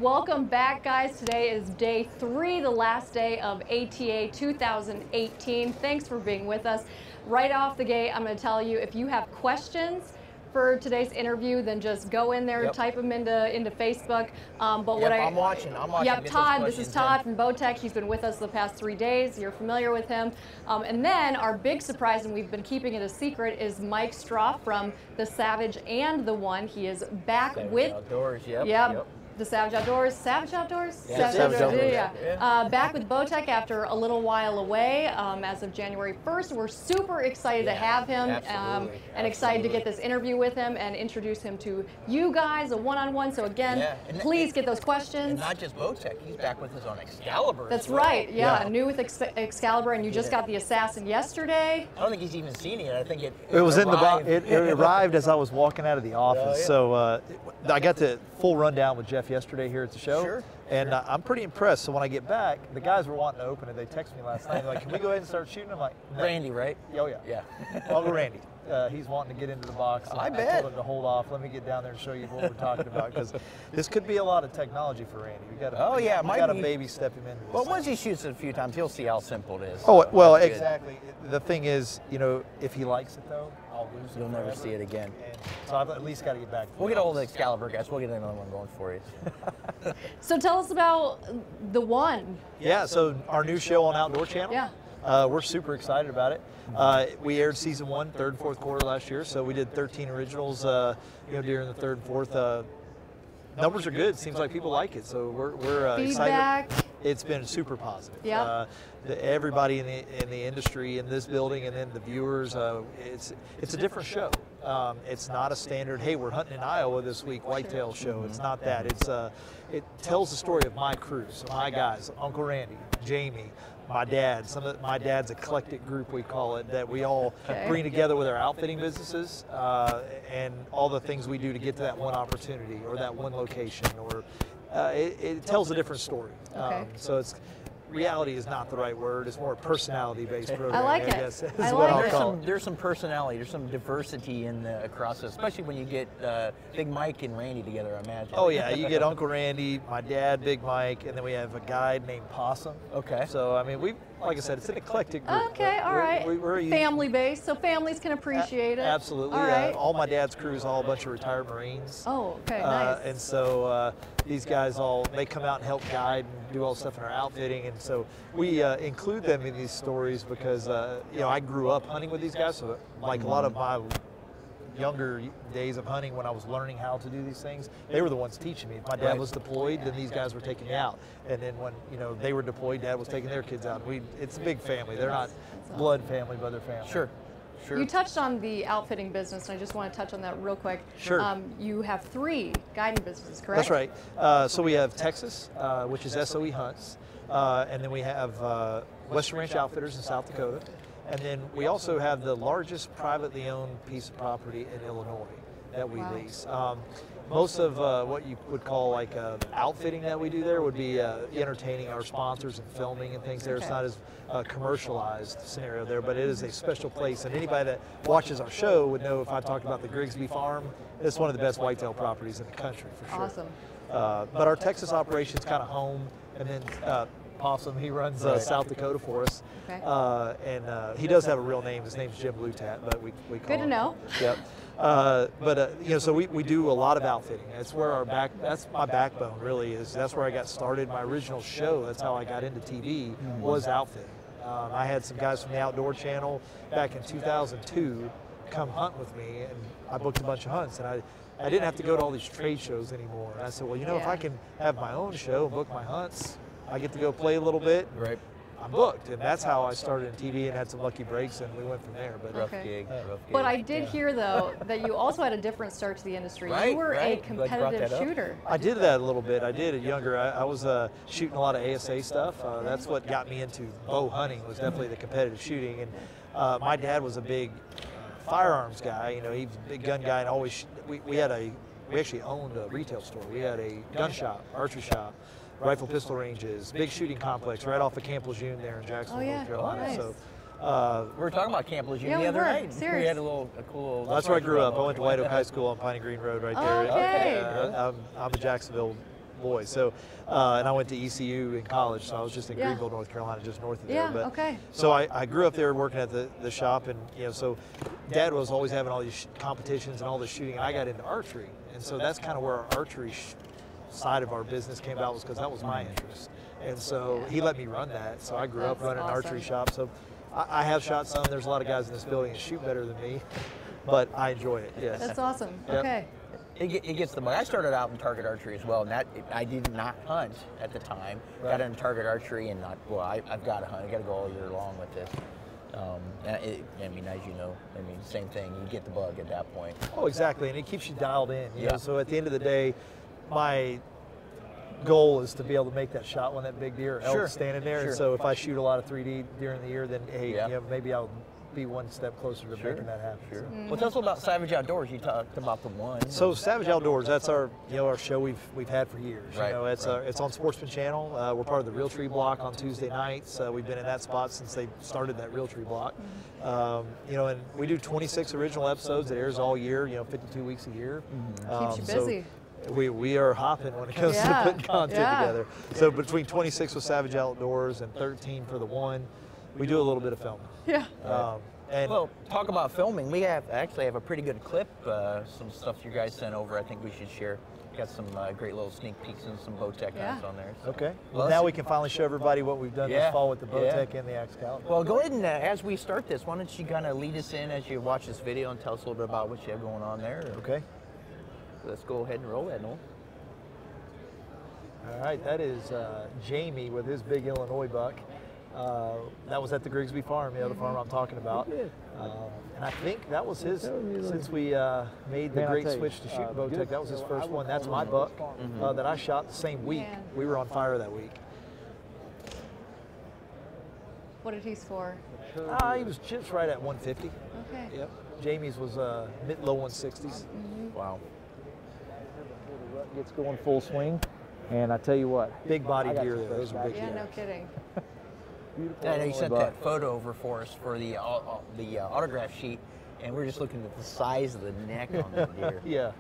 Welcome back, guys. Today is day 3, the last day of ATA 2018. Thanks for being with us. Right off the gate, I'm going to tell you, if you have questions for today's interview, then just go in there, type them into Facebook. I'm watching. Yep, Todd. This is Todd from Bowtech. He's been with us the past 3 days. You're familiar with him. And then our big surprise, and we've been keeping it a secret, is Mike Straw from The Savage and The One. He is back with Outdoors. Yep. The Savage Outdoors. Savage Outdoors? Yeah, Savage Outdoors. Yeah. Back with Bowtech after a little while away as of January 1st. We're super excited to have him and excited to get this interview with him and introduce him to you guys, a one-on-one. So again, please get those questions. And not just Bowtech, he's back with us on Excalibur. That's right, new with Excalibur, and you just got the Assassin yesterday. I don't think he's even seen it yet. I think it was in the box. It arrived as I was walking out of the office. So I got the full rundown with Jeff yesterday here at the show, and I'm pretty impressed. So when I get back, the guys were wanting to open it. They texted me last night, like, "Can we go ahead and start shooting?" I'm like, no. Randy, right? Oh yeah. Uncle Randy. He's wanting to get into the box. I bet. I told him to hold off. Let me get down there and show you what we're talking about, because this could be a lot of technology for Randy. We got to. We got to baby step him into this. Well, once he shoots it a few times, he'll see how simple it is. Oh well, exactly. The thing is, if he likes it though, I'll lose it. You'll never see it again. And so I've at least got to get back. We'll get all the Excalibur guys. We'll get another one going for you. So tell us about The One. Yeah, so our new show on Outdoor Channel. Yeah. We're super excited about it. We aired season 1, 3rd, 4th quarter last year, so we did 13 originals, during the 3rd and 4th. Numbers are good. Seems like people like it, so we're Feedback. excited. It's been super positive. Yeah. Everybody in the industry, in this building, and then the viewers, it's a different show. It's not a standard, hey, we're hunting in Iowa this week, whitetail show. It's not that. It tells the story of my crew, so my guys, Uncle Randy, Jamie, my dad, my dad's eclectic group, we call it, that we all bring together with our outfitting businesses and all the things we do to get to that one opportunity or that one location, or it tells a different story. So reality is not the right word. It's more a personality-based program. I like it. Guess, I like it. There's some personality. There's some diversity across it, especially when you get Big Mike and Randy together, I imagine. Oh yeah, you get Uncle Randy, my dad, Big Mike, and then we have a guide named Possum. Okay. So I mean, like I said, it's an eclectic group. Okay, all right. We're family-based, so families can appreciate it. Absolutely. All right. All my dad's crew is all a bunch of retired Marines. Oh, okay, nice. And so these guys they come out and help guide and do all the stuff in our outfitting, and so we include them in these stories because I grew up hunting with these guys, so like a lot of my younger days of hunting when I was learning how to do these things, they were the ones teaching me. If my dad was deployed, then these guys were taking me out. And then when they were deployed, Dad was taking their kids out. It's a big family. They're not blood family, but they're family. Sure. You touched on the outfitting business, and I just want to touch on that real quick. Sure. You have 3 guiding businesses, correct? That's right. So we have Texas, which is SOE Hunts, and then we have Western Ranch Outfitters in South Dakota. And then we also have the largest privately owned piece of property in Illinois that we lease. Most of what you would call like outfitting that we do there would be entertaining our sponsors and filming and things there. It's not as commercialized scenario there, but it is a special place. And anybody that watches our show would know if I talked about the Grigsby Farm, it's one of the best whitetail properties in the country for sure. Awesome. But our Texas operation's kind of home, and then Possum, he runs South Dakota for us. Okay. And he does have a real name. His name's Jim Bluetat, but we call him. Good to know. Yep. So we do a lot of outfitting. That's where that's my backbone really is. That's where I got started. My original show, that's how I got into TV, was outfitting. I had some guys from the Outdoor Channel back in 2002 come hunt with me, and I booked a bunch of hunts, and I didn't have to go to all these trade shows anymore. And I said, well, if I can have my own show and book my hunts, I get to go play a little bit. Right. I'm booked, and that's how I started in TV and had some lucky breaks, and we went from there. But rough gig. But I did hear though that you also had a different start to the industry. You were a competitive shooter. I did that a little bit. I did it younger. I was shooting a lot of ASA stuff. That's what got me into bow hunting, was definitely the competitive shooting. And my dad was a big firearms guy. He was a big gun guy, and always we actually owned a retail store. We had a gun shop, archery shop, rifle pistol ranges, big shooting complex right off of Camp Lejeune there in Jacksonville, North Carolina. Nice. So we were talking about Camp Lejeune the other night. Serious. We had a cool. That's where I grew up. I went to White Oak High School on Piney Green Road right there. Okay. I'm a Jacksonville boy. So, and I went to ECU in college, so I was just in Greenville, North Carolina, just north of there. But, okay. So I grew up there working at the shop, and so Dad was always having all these competitions and all this shooting, and I got into archery, and so that's kind of where our archery side of our business came about, was because that was my interest. And so he let me run that. So I grew up running an archery shop. So I have shot some. There's a lot of guys in this building that shoot better than me, but I enjoy it. Yes. That's awesome. Yep. Okay. It gets the bug. I started out in target archery as well, and I did not hunt at the time. Got into target archery, and I've got to hunt. I got to go all year long with this. I mean, as you know, same thing. You get the bug at that point. Oh, exactly, and it keeps you dialed in. You know? So at the end of the day, my goal is to be able to make that shot when that big deer or elk standing there. And so if I shoot a lot of 3D during the year, then hey, maybe I'll be one step closer to making that happen. Well, tell us about Savage Outdoors. You talked about the one. So Savage Outdoors, that's our our show we've had for years. Right. It's on Sportsman Channel. We're part of the Realtree block on Tuesday nights. We've been in that spot since they started that Realtree block. And we do 26 original episodes. It airs all year. 52 weeks a year. Keeps you busy. So we are hopping when it comes to putting content together. So between 26 with Savage Outdoors and 13 for the one, we do a little bit of filming. Yeah. Well, talk about filming. We actually have a pretty good clip, some stuff you guys sent over. I think we should share. Got some great little sneak peeks and some Bowtech guns on there. So. Okay. Well, now we can finally show everybody what we've done this fall with the Bowtech and the Excalibur. Well, go ahead and as we start this, why don't you kind of lead us in as you watch this video and tell us a little bit about what you have going on there. Okay. Let's go ahead and roll that, Noel. All right, that is Jamie with his big Illinois buck. That was at the Grigsby farm, the farm I'm talking about. And I think that was his, since we made the great switch to shoot Bowtech, that was his first one. That's my buck that I shot the same week. We were on fire that week. What did he score? He was just right at 150. Okay. Yep. Jamie's was low 160s. Wow. Gets going full swing, and I tell you what, big body deer there. Those are big deer. Yeah, no kidding. I know you sent that photo over for us for the autograph sheet, and we're just looking at the size of the neck on that deer. Yeah.